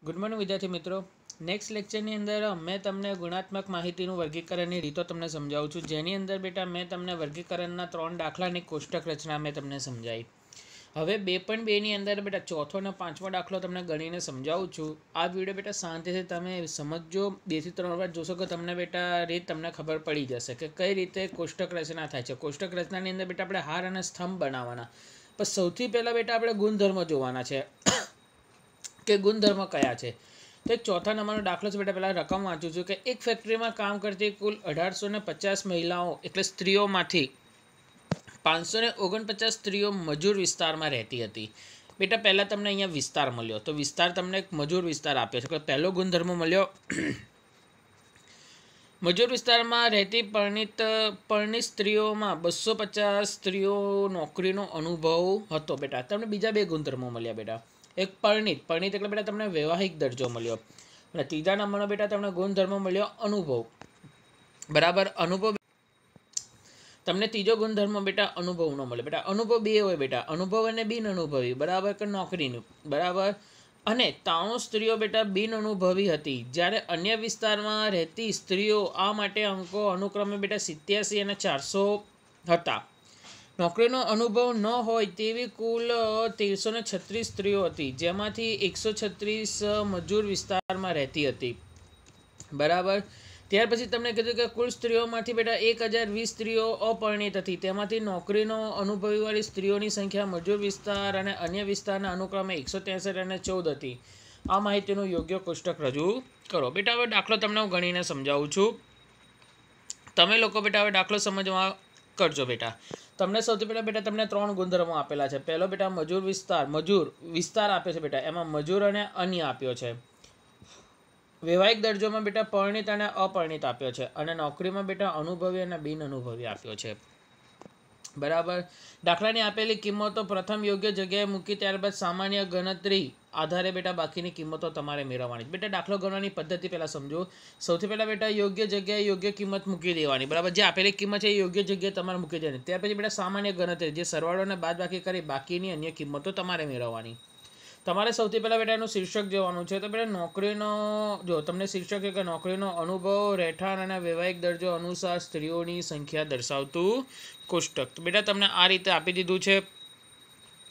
Good morning વિદ્યાર્થી મિત્રો। Next લેક્ચરની અંદર મેં તમને ગુણાત્મક માહિતીનું વર્ગીકરણની રીતો તમને સમજાવું છું, જેની અંદર બેટા મેં તમને વર્ગીકરણના 3 દાખલાની કોષ્ટક રચના મેં તમને સમજાવી। હવે 2.2ની અંદર બેટા ચોથો અને પાંચમો દાખલો તમને ગણીને સમજાવું છું। આ વિડીયો બેટા શાંતિથી તમે સમજજો, 2 થી 3 વાર જોશો કે તમને બેટા રીત તમને ખબર પડી જશે કે કઈ રીતે કોષ્ટક રચના થાય છે। કોષ્ટક રચનાની અંદર બેટા આપણે હાર અને સ્તંભ બનાવવાના, પણ સૌથી પહેલાં બેટા આપણે ગુણધર્મ જોવાના છે કે ગુણધર્મ કયા છે। તો એક ચોથા નંબરનો દાખલો છે બેટા, પહેલાં રકમ વાંચું છું કે એક ફેક્ટરીમાં કામ કરતી કુલ 1850 મહિલાઓ એટલે સ્ત્રીઓમાંથી 549 સ્ત્રીઓ મજૂર વિસ્તારમાં રહેતી હતી। બેટા પહેલાં તમને અહીંયા વિસ્તાર મળ્યો, તો વિસ્તાર તમને એક મજૂર વિસ્તાર આપ્યો છે। પહેલો ગુણધર્મ મળ્યો, મજૂર વિસ્તારમાં રહેતી પરણિત સ્ત્રીઓમાં 250 સ્ત્રીઓ નોકરીનો અનુભવ હતો। બેટા તમને બીજા 2 ગુણધર્મો મળ્યા બેટા, એક પરણિત એટલે બેટા તમને વૈવાહિક દરજ્જો મળ્યો, અને ત્રીજા નંબરનો બેટા તમને ગુણધર્મ મળ્યો અનુભવ, બરાબર। અનુભવ તમને ત્રીજો ગુણધર્મ બેટા અનુભવનો મળે। બેટા અનુભવ 2 હોય બેટા, અનુભવ અને બિન અનુભવી, બરાબર, કે નોકરીનું, બરાબર। અને 93 સ્ત્રીઓ બેટા બિન અનુભવી હતી, જ્યારે અન્ય વિસ્તારમાં રહેતી સ્ત્રીઓ આ માટે અંકો અનુક્રમે બેટા 87 અને 400 હતા। નોકરીનો અનુભવ ન હોય તેવી કુલ 1336 સ્ત્રીઓ હતી, જેમાંથી 136 મજૂર વિસ્તારમાં રહેતી હતી, બરાબર। ત્યાર પછી તમને કીધું કે કુલ સ્ત્રીઓમાંથી બેટા 1020 સ્ત્રીઓ અપરિણિત હતી, તેમાંથી નોકરીનો અનુભવીવાળી સ્ત્રીઓની સંખ્યા મજૂર વિસ્તાર અને અન્ય વિસ્તારના અનુક્રમે 163 અને 14 હતી। આ માહિતીનું યોગ્ય કોષ્ટક રજૂ કરો। બેટા હવે દાખલો તમને હું ગણીને સમજાવું છું, તમે લોકો બેટા હવે દાખલો સમજવા કરજો। બેટા તમને સૌથી પહેલાં બેટા તમને 3 ગુણધર્મો આપેલા છે। પહેલો બેટા મજૂર વિસ્તાર આપ્યો છે બેટા, એમાં મજૂર અને અન્ય આપ્યો છે। વૈવાહિક દરજ્જોમાં બેટા પરિણિત અને અપરિણિત આપ્યો છે, અને નોકરીમાં બેટા અનુભવી અને બિન અનુભવી આપ્યો છે, બરાબર। દાખલાની આપેલી કિંમતો પ્રથમ યોગ્ય જગ્યાએ મૂકી ત્યારબાદ સામાન્ય ગણતરી આધારે બેટા બાકીની કિંમતો તમારે મેળવવાની। બેટા દાખલો ગણવાની પદ્ધતિ પહેલાં સમજો। સૌથી પહેલાં બેટા યોગ્ય જગ્યાએ યોગ્ય કિંમત મૂકી દેવાની, બરાબર। જે આપેલી કિંમત છે એ યોગ્ય જગ્યાએ તમારે મૂકી દેવાની। ત્યાર પછી બેટા સામાન્ય ગણતરી, જે સરવાળો અને બાદબાકી કરી બાકીની અન્ય કિંમતો તમારે મેળવવાની। તમારે સૌથી પહેલાં બેટા એનું શીર્ષક જોવાનું છે। તો બેટા નોકરીનો, જો તમને શીર્ષક છે કે નોકરીનો અનુભવ, રહેઠાણ અને વૈવાહિક દરજ્જો અનુસાર સ્ત્રીઓની સંખ્યા દર્શાવતું કોષ્ટક। તો બેટા તમને આ રીતે આપી દીધું છે,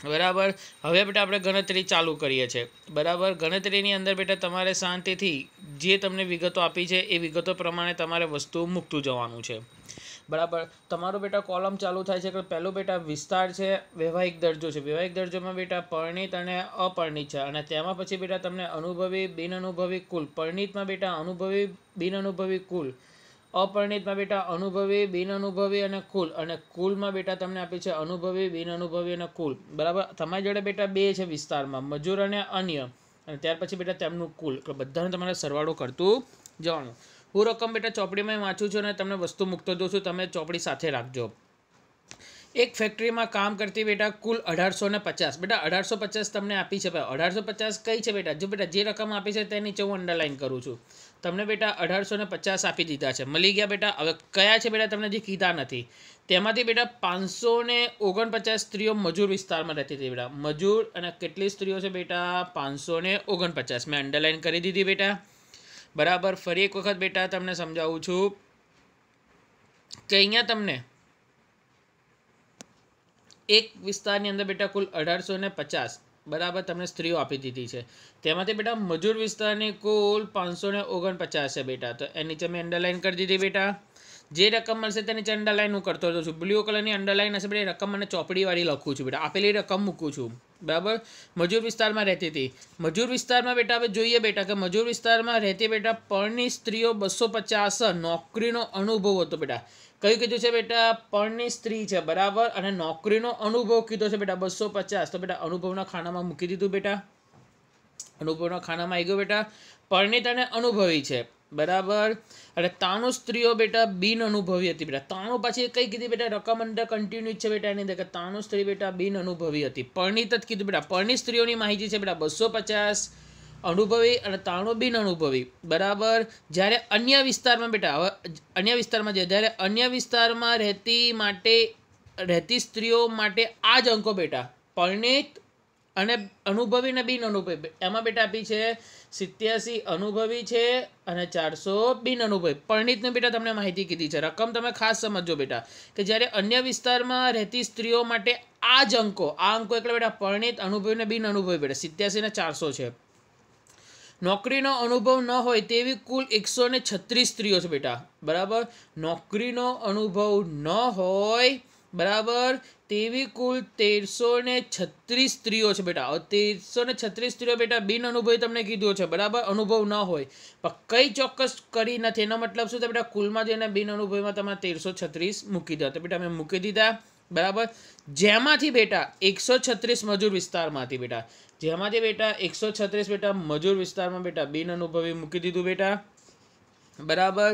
બરાબર। હવે બેટા આપણે ગણતરી ચાલુ કરીએ છીએ, બરાબર। ગણતરીની અંદર બેટા તમારે શાંતિથી જે તમને વિગતો આપી છે એ વિગતો પ્રમાણે તમારે વસ્તુ મૂકતું જવાનું છે, બરાબર। તમારું બેટા કોલમ ચાલુ થાય છે કે પહેલું બેટા વિસ્તાર છે, વૈવાહિક દરજ્જો છે, વૈવાહિક દરજ્જોમાં બેટા પરિણિત અને અપરિણિત છે, અને તેમાં પછી બેટા તમને અનુભવી બિન અનુભવી કુલ, પરિણિતમાં બેટા અનુભવી બિન અનુભવી કુલ, અપરિણિતમાં બેટા અનુભવી બિન અનુભવી અને કુલ, અને કુલમાં બેટા તમને આપી છે અનુભવી બિન અનુભવી અને કુલ, બરાબર। તમારી જોડે બેટા 2 છે વિસ્તારમાં, મજૂર અને અન્ય, અને ત્યાર પછી બેટા તેમનું કુલ, એટલે બધાને તમારે સરવાળો કરતું જવાનું। હું રકમ બેટા ચોપડીમાં વાંચું છું અને તમને વસ્તુ મૂકતો દઉં છું, તમે ચોપડી સાથે રાખજો। એક ફેક્ટરીમાં કામ કરતી બેટા કુલ 1850, બેટા 1850 તમને આપી છે। 1850 કઈ છે બેટા, જો બેટા જે રકમ આપી છે તેની નીચે હું અંડરલાઇન કરું છું, તમને બેટા 1850 આપી દીધા છે, મળી ગયા બેટા। હવે કયા છે બેટા તમને જે કીધા નથી, તેમાંથી બેટા 549 સ્ત્રીઓ મજૂર વિસ્તારમાં રહેતી હતી બેટા, મજૂર, અને કેટલી સ્ત્રીઓ છે બેટા 549, મેં અંડરલાઇન કરી દીધી બેટા, બરાબર। ફરી એક વખત બેટા તમને સમજાવું છું કે અહીંયા તમને એક વિસ્તારની અંદર બેટા કુલ 1850 બરાબર તમને સ્ત્રીઓ આપી દીધી છે, તેમાંથી બેટા મજૂર વિસ્તારની કુલ 549 છે બેટા, તો એની નીચે મેં અંડરલાઇન કરી દીધી બેટા। જે રકમ મળશે તેની નીચે અંડરલાઇન હું કરતો છું, બ્લુ કલરની અંડરલાઇન હશે બેટા, રકમ મને ચોપડીવાળી લખું છું બેટા, આપેલી રકમ મૂકું છું, બરાબર। મજૂર વિસ્તારમાં રહેતી હતી, મજૂર વિસ્તારમાં બેટા હવે જોઈએ બેટા કે મજૂર વિસ્તારમાં રહેતી બેટા પરણિત સ્ત્રીઓ 250 નોકરીનો અનુભવ હતો બેટા, કયું કીધું છે બેટા, પરણિત સ્ત્રી છે, બરાબર, અને નોકરીનો અનુભવ કીધો છે બેટા 250, તો બેટા અનુભવના ખાનામાં મૂકી દીધું બેટા, અનુભવના ખાનામાં આવી ગયો બેટા, પરણિત અને અનુભવી છે, બરાબર। અને 93 સ્ત્રીઓ બેટા બિન અનુભવી હતી બેટા, 93 પાછી કઈ કીધી બેટા, રકમ અંડર કન્ટિન્યુ છે બેટા, એની અંદર 93 સ્ત્રી બેટા બિન અનુભવી હતી, પરણિત જ કીધું બેટા, પરણિત સ્ત્રીઓની માહિતી છે બેટા 250 અનુભવી અને 93 બિન અનુભવી, બરાબર। જ્યારે અન્ય વિસ્તારમાં બેટા, હવે અન્ય વિસ્તારમાં જ્યારે અન્ય વિસ્તારમાં રહેતી સ્ત્રીઓ માટે આ જ અંકો બેટા, પરણિત અને અનુભવી ને બિન અનુભવી એમાં બેટા આપી છે 87 અનુભવી છે અને 400 બિન અનુભવી. પરિણીતને બેટા તમને માહિતી કીધી છે. રકમ તમે ખાસ સમજો બેટા કે જ્યારે અન્ય વિસ્તારમાં રહેતી સ્ત્રીઓ માટે આ જ અંકો એટલે બેટા પરિણીત, અનુભવી ને બિન અનુભવી બેટા 87 ને 400 છે. નોકરીનો અનુભવ ન હોય તેવી કુલ 136 સ્ત્રીઓ છે બેટા. બરાબર, નોકરીનો અનુભવ ન હોય બરાબર તેવી કુલ 1336 સ્ત્રીઓ છે બેટા. 1336 સ્ત્રીઓ બેટા બિન અનુભવી તમને કીધું છે. બરાબર, અનુભવ ન હોય પણ કઈ ચોક્કસ કરી નથી એનો મતલબ શું થાય બેટા, કુલમાં જઈને બિન અનુભવીમાં તમારે 1336 મૂકી દો. તો બેટા મેં મૂકી દીધા. બરાબર, જેમાંથી બેટા 136 મજૂર વિસ્તારમાંથી બેટા, જેમાંથી બેટા 136 બેટા મજૂર વિસ્તારમાં બેટા બિન અનુભવી મૂકી દીધું બેટા. બરાબર,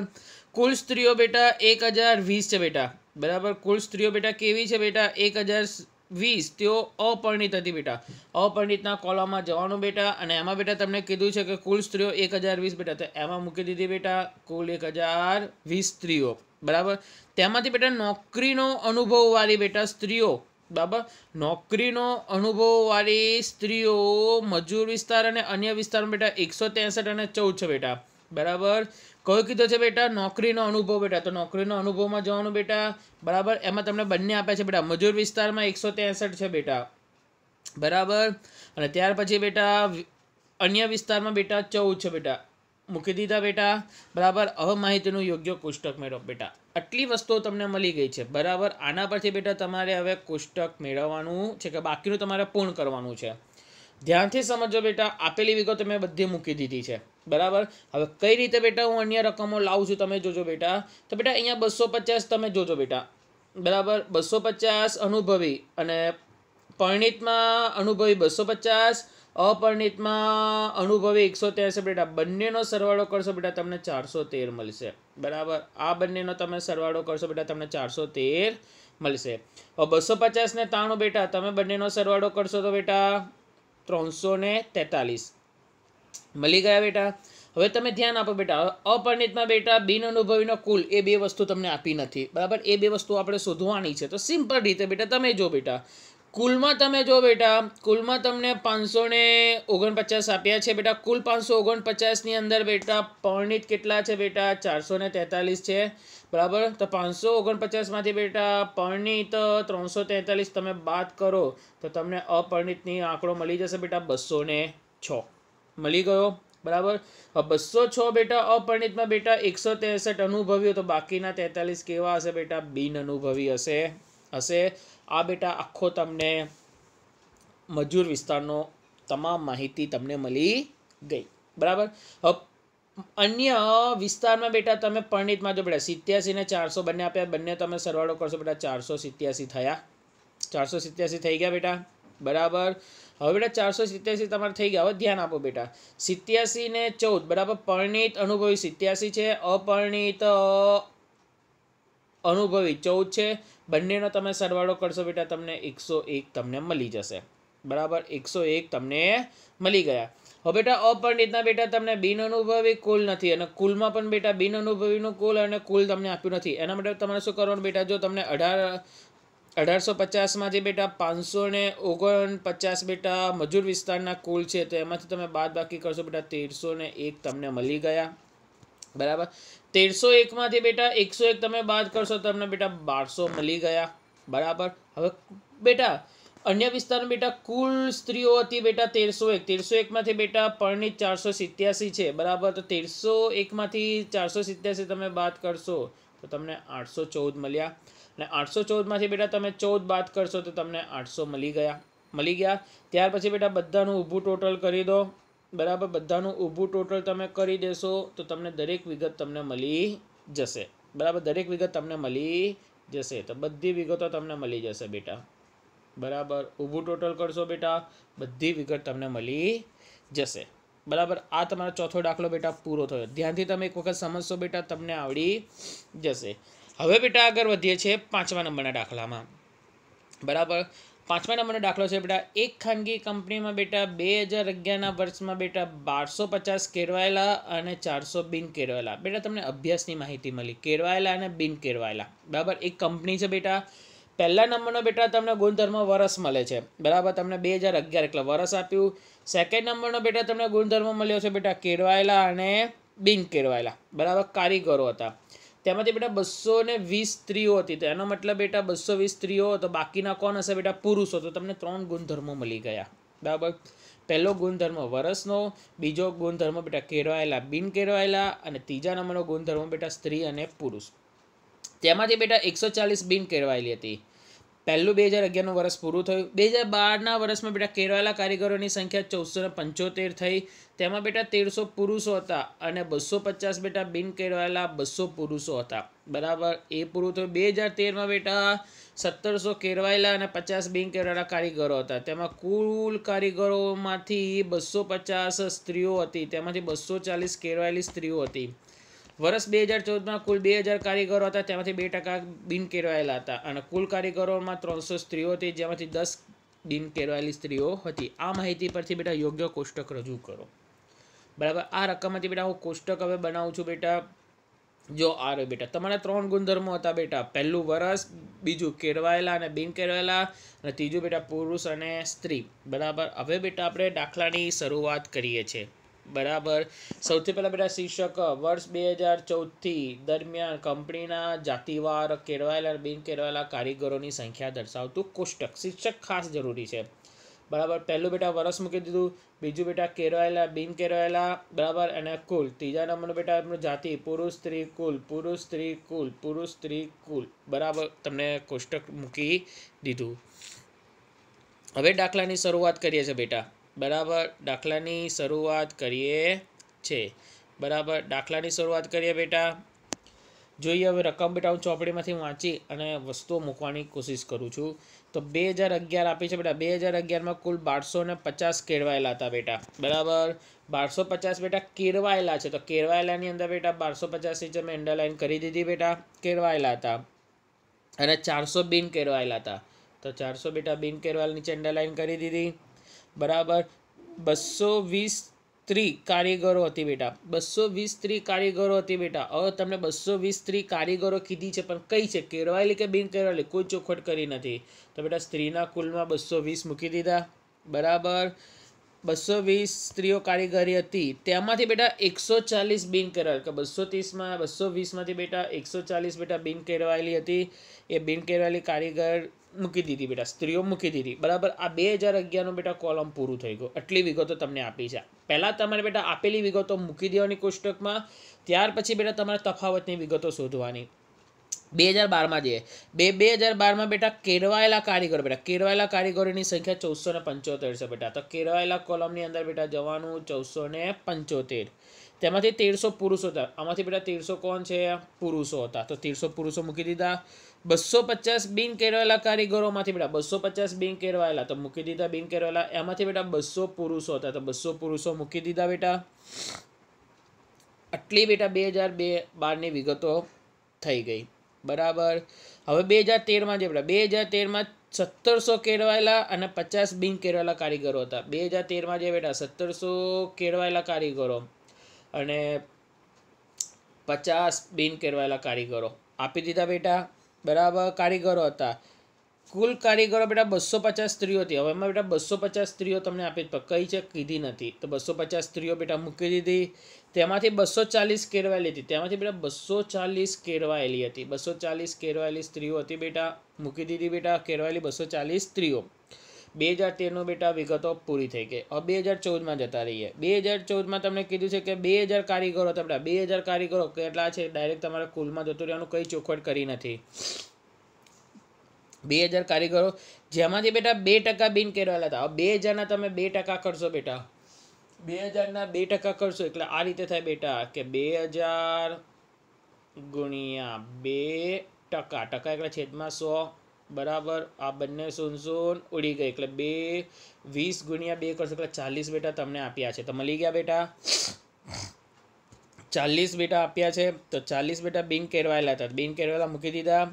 કુલ સ્ત્રીઓ બેટા 1020 છે બેટા. બરાબર, કુલ સ્ત્રીઓ બેટા કેવી છે બેટા 1020, તેઓ અપરિણીત હતી બેટા. અપરિણીતના કોલમમાં જવાનું બેટા, અને એમાં બેટા તમને કીધું છે કે કુલ સ્ત્રીઓ 1020 બેટા, તો એમાં મૂકી દીધી બેટા કુલ 1020 સ્ત્રીઓ. બરાબર, તેમાંથી બેટા નોકરીનો અનુભવવાળી બેટા સ્ત્રીઓ, બરાબર, નોકરીનો અનુભવવાળી સ્ત્રીઓ મજૂર વિસ્તાર અને અન્ય વિસ્તારમાં બેટા 163 અને 14 છે બેટા. બરાબર, કયો કીધો છે બેટા, નોકરીનો અનુભવ બેટા. તો નોકરીનો અનુભવમાં જવાનું બેટા. બરાબર, એમાં તમને બંને આપ્યા છે બેટા. મજૂર વિસ્તારમાં 163 છે બેટા. બરાબર, અને ત્યાર પછી બેટા અન્ય વિસ્તારમાં બેટા 14 છે બેટા. મૂકી દીધા બેટા. બરાબર, હવે માહિતીનું યોગ્ય કોષ્ટક મેળવો બેટા. આટલી વસ્તુઓ તમને મળી ગઈ છે. બરાબર, આના પરથી બેટા તમારે હવે કોષ્ટક મેળવવાનું છે કે બાકીનું તમારે પૂર્ણ કરવાનું છે. ધ્યાનથી સમજો બેટા. આપેલી વિગતો મેં બધી મૂકી દીધી છે. બરાબર, હવે કઈ રીતે બેટા હું અન્ય રકમો લાવું છું તમે જોજો બેટા. તો બેટા અહીંયા 250 તમે જોજો બેટા. બરાબર, 250 અનુભવી અને પરિણીતમાં અનુભવી 250, અપરિણીતમાં અનુભવી 183 બેટા. બંનેનો સરવાળો કરશો બેટા તમને 413 મળશે. બરાબર, આ બંનેનો તમે સરવાળો કરશો બેટા તમને 413 મળશે. હવે 250 ને 93 બેટા તમે બંનેનો સરવાળો કરશો તો બેટા 343 મળી ગયા બેટા. હવે તમે ધ્યાન આપો બેટા. અપરિણીતમાં બેટા બિન અનુભવીનો કુલ, એ બે વસ્તુ તમને આપી નથી. બરાબર, એ બે વસ્તુ આપણે શોધવાની છે. તો સિમ્પલ રીતે બેટા તમે જો બેટા, કુલમાં તમે જો બેટા, કુલમાં તમને 549 આપ્યા છે બેટા. કુલ 549 ની અંદર બેટા પરિણીત કેટલા છે બેટા 443 છે. બરાબર, તો 549 માંથી બેટા પરિણીત 343 તમે બાદ કરો તો તમને અપરિણીતની આંકડો મળી જશે બેટા 206 મળી ગયો. બરાબર, 206 બેટા અપરિણીતમાં બેટા 163 અનુભવીઓ, તો બાકીના 43 કેવા હશે બેટા, બિન અનુભવી હશે. આ બેટા આખો તમને મજૂર વિસ્તારનો તમામ માહિતી તમને મળી ગઈ. બરાબર, અન્ય વિસ્તારમાં બેટા તમે પરિણીતમાં જો બેટા 87 ને 400 બંને આપ્યા, બંને તમે સરવાળો કરશો બેટા 487 થયા. 487 થઈ ગયા બેટા. બરાબર, હવે બેટા 487 તમારે થઈ ગયા. હવે ધ્યાન આપો બેટા. 87 ને 14 બરાબર, પરિણીત અનુભવી 87 છે, અપરિણીત અનુભવી 14 છે. બંનેનો તમે સરવાળો કરશો બેટા તમને 101 તમને મળી જશે. બરાબર, 101 તમને મળી ગયા. હવે બેટા અપરિણીતના બેટા તમને બિન અનુભવી કુલ નથી, અને કુલમાં પણ બેટા બિન અનુભવીનું કુલ અને કુલ તમને આપ્યું નથી. એના માટે તમારે શું કરવાનું બેટા, જો તમને 1850 માંથી બેટા 549 બેટા મજૂર વિસ્તારના કુલ છે, તો એમાંથી તમે બાદ બાકી કરશો બેટા 1301 તમને મળી ગયા. બરાબર, 1301 માંથી બેટા 101 તમે બાદ કરશો તમને બેટા 1200 મળી ગયા. બરાબર, હવે બેટા અન્ય વિસ્તારમાં બેટા કુલ સ્ત્રીઓ હતી બેટા 1301 માંથી બેટા પરિણીત 487 છે. બરાબર, તો 1301 માંથી 487 તમે બાદ કરશો તો તમને 814 મળ્યા, અને 814 માંથી બેટા તમે 14 બાદ કરશો તો તમને 800 મળી ગયા. ત્યાર પછી બેટા બધાનું ઊભું ટોટલ કરી દો. બરાબર, બધાનું ઊભું ટોટલ તમે કરી દેશો તો તમને દરેક વિગત તમને મળી જશે. બરાબર, દરેક વિગત તમને મળી જશે. તો બધી વિગતો તમને મળી જશે બેટા. બરાબર, ઊભું ટોટલ કરશો બેટા, બધી વિગત તમને મળી જશે. બરાબર, આ તમારો ચોથો દાખલો બેટા પૂરો થયો. ધ્યાનથી તમે એક વખત સમજશો બેટા, તમને આવડી જશે. હવે બેટા આગળ વધીએ છીએ 5મા નંબરના દાખલામાં. બરાબર, 5મા નંબરનો દાખલો છે બેટા, એક ખાનગી કંપનીમાં બેટા 2011ના વર્ષમાં બેટા 1250 કેળવાયેલા અને 400 બિન કેળવાયેલા. બેટા તમને અભ્યાસની માહિતી મળી, કેળવાયેલા અને બિન કેળવાયેલા. બરાબર, એક કંપની છે બેટા, પહેલા નંબરનો બેટા તમને ગુણધર્મ વર્ષ મળે છે, બરાબર. તમને 2011 એટલે વર્ષ આપ્યું. સેકન્ડ નંબરનો બેટા તમને ગુણધર્મ મળ્યો છે બેટા કેળવાયેલા અને બિન કેળવાયેલા, બરાબર, કારીગરો હતા. તેમાંથી બેટા 220 સ્ત્રીઓ હતી. તો એનો મતલબ બેટા 220 સ્ત્રીઓ, તો બાકીના કોણ હશે બેટા? પુરુષો. તો તમને 3 ગુણધર્મો મળી ગયા, બરાબર. પહેલો ગુણધર્મ વર્ષનો, બીજો ગુણધર્મ બેટા કેળવાયેલા બિન કેળવાયેલા, અને ત્રીજા નંબરનો ગુણધર્મ બેટા સ્ત્રી અને પુરુષ. તેમાંથી બેટા 140 બિન કેળવાયેલી હતી. પહેલું 2011નું વર્ષ પૂરું થયું. 2012ના વર્ષમાં બેટા કેળવાયેલા કારીગરોની સંખ્યા 1475 થઈ. તેમાં બેટા 1300 પુરુષો હતા અને 250 બેટા બિન કેળવાયેલા 200 પુરુષો હતા, બરાબર. એ પૂરું થયું. 2013માં બેટા 1700 કેળવાયેલા અને 50 બિન કેળવાયેલા કારીગરો હતા. તેમાં કુલ કારીગરોમાંથી 250 સ્ત્રીઓ હતી, તેમાંથી 240 કેળવાયેલી સ્ત્રીઓ હતી. વર્ષ 2014માં કુલ 2000 કારીગરો હતા, તેમાંથી 2% બિન કેળવાયેલા હતા, અને કુલ કારીગરોમાં 300 સ્ત્રીઓ હતી, જેમાંથી 10 બિન કેળવાયેલી સ્ત્રીઓ હતી. આ માહિતી પરથી બેટા યોગ્ય કોષ્ટક રજૂ કરો, બરાબર. આ રકમમાંથી બેટા હું કોષ્ટક હવે બનાવું છું બેટા. જો આ રહ્યો બેટા, તમારા 3 ગુણધર્મો હતા બેટા. પહેલું વર્ષ, બીજું કેળવાયેલા અને બિન કેળવાયેલા, અને ત્રીજું બેટા પુરુષ અને સ્ત્રી, બરાબર. હવે બેટા આપણે દાખલાની શરૂઆત કરીએ છીએ, બરાબર. સૌથી પહેલાં બેટા શીર્ષક વર્ષ 2014થી દરમિયાન કંપનીના જાતિવાર કેળવાયેલા બિન કેળવાયેલા કારીગરોની સંખ્યા દર્શાવતું કોષ્ટક. શીર્ષક ખાસ જરૂરી છે, બરાબર. પહેલું બેટા વર્ષ મૂકી દીધું, બીજું બેટા કેળવાયેલા બિન કેળવાયેલા, બરાબર, અને કુલ. ત્રીજા નંબરનું બેટા એમનું જાતિ પુરુષ સ્ત્રી કુલ, પુરુષ સ્ત્રી કુલ, પુરુષ સ્ત્રી કુલ, બરાબર. તમને કોષ્ટક મૂકી દીધું. હવે દાખલાની શરૂઆત કરીએ છીએ બેટા, બરાબર. દાખલાની શરૂઆત કરીએ છે, બરાબર. દાખલાની શરૂઆત કરીએ બેટા. જોઈએ હવે રકમ બેટા હું ચોપડીમાંથી વાંચી અને વસ્તુઓ મૂકવાની કોશિશ કરું છું. તો 2011 આપી છે બેટા. 2011માં કુલ 1250 કેળવાયેલા હતા બેટા, બરાબર. 1250 બેટા કેળવાયેલા છે. તો કેળવાયેલાની અંદર બેટા 1250 ની મેં અંડરલાઈન કરી દીધી બેટા, કેળવાયેલા હતા. અને 400 બિન કેળવાયેલા હતા. તો 400 બેટા બિન કેળવાયેલા નીચે અંડરલાઈન કરી દીધી, બરાબર. 220 સ્ત્રી કારીગરો હતી બેટા. 220 સ્ત્રી કારીગરો હતી બેટા. હવે તમને 220 સ્ત્રી કારીગરો કીધી છે, પણ કઈ છે? કેળવાયેલી કે બિન કેળવાયેલી? કોઈ ચોખવટ કરી નથી. તો બેટા સ્ત્રીના કુલમાં 220 મૂકી દીધા, બરાબર. 220 સ્ત્રીઓ કારીગરી હતી, તેમાંથી બેટા 140 બિન કેળવાયેલી, કે 230માં 220માંથી બેટા 140 બેટા બિન કેળવાયેલી હતી. એ બિન કેળવાયેલી કારીગર મૂકી દીધી બેટા, સ્ત્રીઓ મૂકી દીધી, બરાબર. આ 2011નું બેટા કોલમ પૂરું થઈ ગયું. આટલી વિગતો તમને આપી છે. પહેલાં તમારે બેટા આપેલી વિગતો મૂકી દેવાની કોષ્ટકમાં, ત્યાર પછી બેટા તમારે તફાવતની વિગતો શોધવાની. 2012માં જઈએ. 2012માં બેટા કેળવાયેલા કારીગરો, બેટા કેળવાયેલા કારીગરોની સંખ્યા 1475 છે બેટા. તો કેળવાયેલા કોલમની અંદર બેટા જવાનું 1475. તેમાંથી 1300 પુરુષો હતા. આમાંથી બેટા 1300 કોણ છે? પુરુષો હતા. તો 1300 પુરુષો મૂકી દીધા. 250 બિન કેળવાયેલા કારીગરોમાંથી બેટા 250 બિન કેળવાયેલા, તો મૂકી દીધા બિન કેળવાયેલા. એમાંથી બેટા 200 પુરુષો હતા, તો 200 પુરુષો મૂકી દીધા બેટા. આટલી બેટા 2012ની વિગતો થઈ ગઈ, બરાબર. હવે 2013માં જે બેટા 2013માં 1700 કેળવાયેલા અને 50 બિન કેળવાયેલા કારીગરો હતા. 2013માં જે બેટા 1700 કેળવાયેલા કારીગરો અને 50 બિન કેળવાયેલા કારીગરો આપી દીધા બેટા, બરાબર. કારીગરો હતા. કુલ કારીગરો બેટા 250 સ્ત્રીઓ હતી. હવે એમાં બેટા 250 સ્ત્રીઓ તમને આપી, કઈ છે કીધી નથી. તો 250 સ્ત્રીઓ બેટા મૂકી દીધી. તેમાંથી 240 કેળવાયેલી હતી. તેમાંથી બેટા 240 કેળવાયેલી હતી. 240 કેળવાયેલી સ્ત્રીઓ હતી બેટા, મૂકી દીધી બેટા કેળવાયેલી 240 સ્ત્રીઓ. 2013નું બેટા વિગતો પૂરી થઈ ગઈ. હવે 2014માં જતા રહીએ. 2014માં તમને કીધું છે કે 2000 કારીગરો હતા બેટા. 2000 કારીગરો કેટલા છે? ડાયરેક્ટ તમારે કુલમાં જતું રહેવાનું, કંઈ ચોખવટ કરી નથી. 2000 કારીગરો, જેમાંથી બેટા 2% બિન કેળવાયેલા હતા. હવે 2000ના તમે 2% કરશો બેટા. 2000ના 2% કરશો એટલે આ રીતે થાય બેટા કે 2000 ગુણ્યા 2%. ટકા એટલે છેદમાં 100, બરાબર. આ બંને 0 ઉડી ગઈ એટલે 20 ગુણ્યા 2 કરશો એટલે 40 બેટા તમને આપ્યા છે. તો મળી ગયા બેટા 40 બેટા આપ્યા છે. તો 40 બેટા બિન કેળવાયેલા હતા. બિન કેળવાયેલા મૂકી દીધા.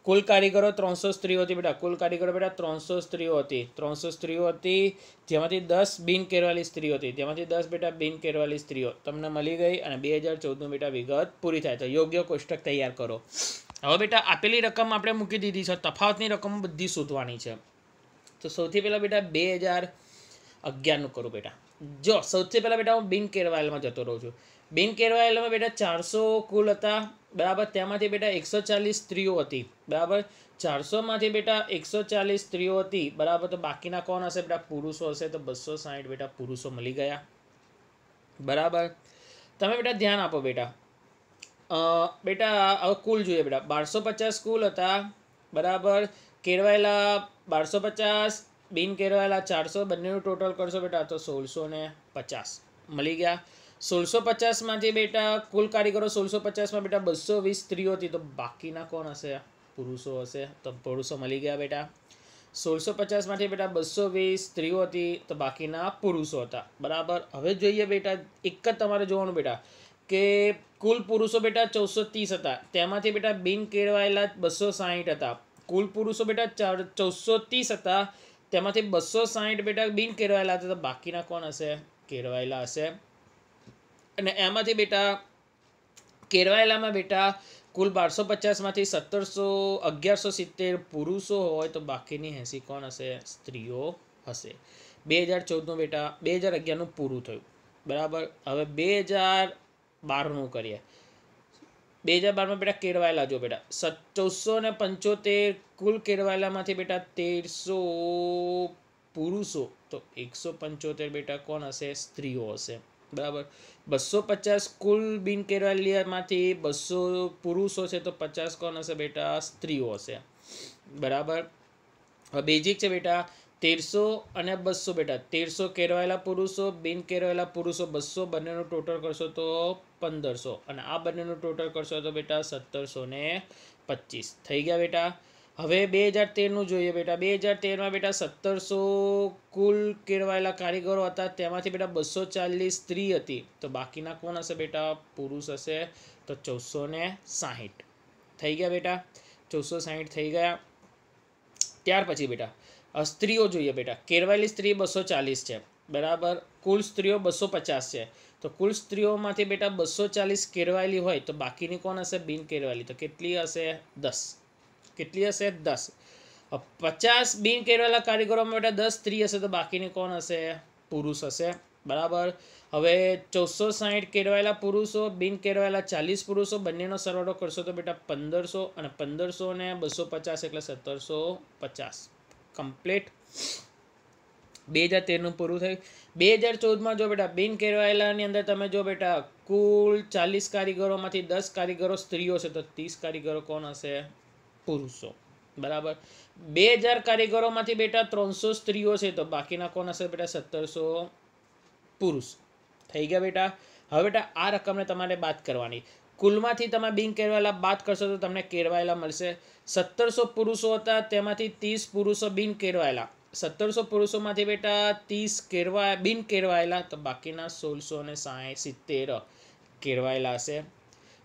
કુલ કારીગરો 300 સ્ત્રીઓ હતી બેટા. કુલ કારીગરો બેટા 300 સ્ત્રીઓ હતી. 300 સ્ત્રીઓ હતી, જેમાંથી 10 બિન કેળવાયેલી સ્ત્રીઓ હતી. જેમાંથી 10 બેટા બિન કેળવાયેલી સ્ત્રીઓ તમને મળી ગઈ. અને 2014નું બેટા વિગત પૂરી થાય. તો યોગ્ય કોષ્ટક તૈયાર કરો. હવે બેટા આપેલી રકમ આપણે મૂકી દીધી છે, તફાવતની રકમ બધી શોધવાની છે. તો સૌથી પહેલાં બેટા 2011નું કરું બેટા. જો સૌથી પહેલાં બેટા હું બિન કેરવાયેલમાં જતો રહું છું. બિન કેરવાયેલમાં બેટા 400 કુલ હતા, બરાબર. તેમાંથી બેટા 140 સ્ત્રીઓ હતી, બરાબર. 400માંથી બેટા 140 સ્ત્રીઓ હતી, બરાબર. તો બાકીના કોણ હશે બેટા? પુરુષો હશે. તો 260 બેટા પુરુષો મળી ગયા, બરાબર. તમે બેટા ધ્યાન આપો બેટા. બેટા હવે કુલ જોઈએ બેટા. 1250 કુલ હતા, બરાબર. કેરવાયેલા 1250, બિન કેરવાયેલા 400, બંનેનું ટોટલ કરશો બેટા તો 1650 મળી ગયા. 1650માંથી બેટા કુલ કારીગરો 1650માં બેટા 220 સ્ત્રીઓ હતી, તો બાકીના કોણ હશે? પુરુષો હશે. તો પુરુષો મળી ગયા બેટા. 1650માંથી બેટા 220 સ્ત્રીઓ હતી, તો બાકીના પુરુષો હતા, બરાબર. હવે જોઈએ બેટા, એક જ તમારે જોવાનું બેટા કે કુલ પુરુષો બેટા 430 હતા, તેમાંથી બેટા બિન કેળવાયેલા 260 હતા. કુલ પુરુષો બેટા 430 હતા, તેમાંથી 260 બેટા બિન કેળવાયેલા હતા, તો બાકીના કોણ હશે? કેળવાયેલા હશે. અને એમાંથી બેટા કેળવાયેલામાં બેટા કુલ 1250માંથી 1170 પુરુષો હોય, તો બાકીની 80 કોણ હશે? સ્ત્રીઓ હશે. 2014નું બેટા 2011નું પૂરું થયું, બરાબર. હવે 2012નું કરીએ. 2012માં બેટા કેળવાયેલા જો બેટા 1475 કુલ કેળવાયેલામાંથી બેટા 1300 પુરુષો, તો 175 બેટા કોણ હશે? સ્ત્રીઓ હશે, બરાબર. 250 કુલ બિન કેરવાયેલામાંથી 200 પુરુષો છે, તો 50 કોણ હશે બેટા? સ્ત્રીઓ હશે, બરાબર. હવે બેઝિક છે બેટા 1300 અને 200 બેટા. 1300 કેરવાયેલા પુરુષો, બિન કેરવાયેલા પુરુષો 200, બંનેનું ટોટલ કરશો તો 1500, અને આ બંનેનું ટોટલ કરશો તો બેટા 1725 થઈ ગયા બેટા. હવે 2013નું જોઈએ બેટા. 2013માં બેટા 1700 કુલ કેળવાયેલા કારીગરો હતા, તેમાંથી બેટા 240 સ્ત્રી હતી, તો બાકીના કોણ હશે બેટા? પુરુષ હશે. તો 1460 થઈ ગયા બેટા. 1460 થઈ ગયા. ત્યાર પછી બેટા સ્ત્રીઓ જોઈએ બેટા. કેળવાયેલી સ્ત્રી 240 છે, બરાબર. કુલ સ્ત્રીઓ 250 છે, તો કુલ સ્ત્રીઓમાંથી બેટા 240 કેળવાયેલી હોય, તો બાકીની કોણ હશે? બિન કેળવાયેલી. તો કેટલી હશે? 10. કેટલી હશે? 10. 50 બિન કેળવાયેલા કારીગરોમાં બેટા 10 સ્ત્રી હશે, તો બાકીની કોણ હશે? પુરુષ હશે, બરાબર. હવે 460 કેળવાયેલા પુરુષો, બિન કેળવાયેલા 40 પુરુષો, બંનેનો સરવાળો કરશો તો બેટા 1500, અને 1500 ને 250 એટલે 1750 કમ્પ્લીટ. 2013નું પૂરું થયું. 2014માં જો બેટા બિન કેળવાયેલાની અંદર તમે જો બેટા કુલ 40 કારીગરોમાંથી 10 કારીગરો સ્ત્રીઓ છે, તો 30 કારીગરો કોણ હશે? પુરુષો, બરાબર. 2000 કારીગરોમાંથી બેટા 300 સ્ત્રીઓ છે, તો બાકીના કોણ હશે બેટા? 1700 પુરુષ થઈ ગયા બેટા. હવે બેટા આ રકમને તમારે બાદ કરવાની. કુલમાંથી તમે બિન કેળવાયેલા બાદ કરશો તો તમને કેળવાયેલા મળશે. 1700 પુરુષો હતા, તેમાંથી 30 પુરુષો બિન કેળવાયેલા. 1700 પુરુષોમાંથી બેટા 30 બિન કેળવાયેલા, તો બાકીના 1670 કેળવાયેલા હશે.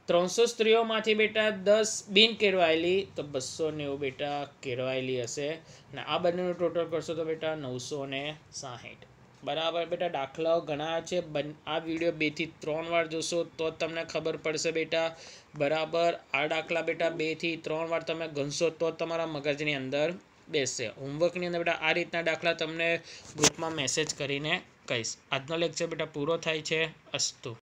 300 સ્ત્રીઓમાંથી બેટા 10 બિન કેળવાયેલી, તો 290 બેટા કેળવાયેલી હશે. અને આ બંનેનું ટોટલ કરશો તો બેટા 960, બરાબર. બેટા દાખલાઓ ઘણા છે. આ વિડીયો 2 થી 3 વાર જોશો તો તમને ખબર પડશે બેટા, બરાબર. આ દાખલા બેટા 2 થી 3 વાર તમે ગણશો તો તમારા મગજની અંદર બેસશે. હોમવર્કની અંદર બેટા આ રીતના દાખલા તમને ગ્રુપમાં મેસેજ કરીને કહીશ. આજનો લેક્ચર બેટા પૂરો થાય છે. અસ્તુ.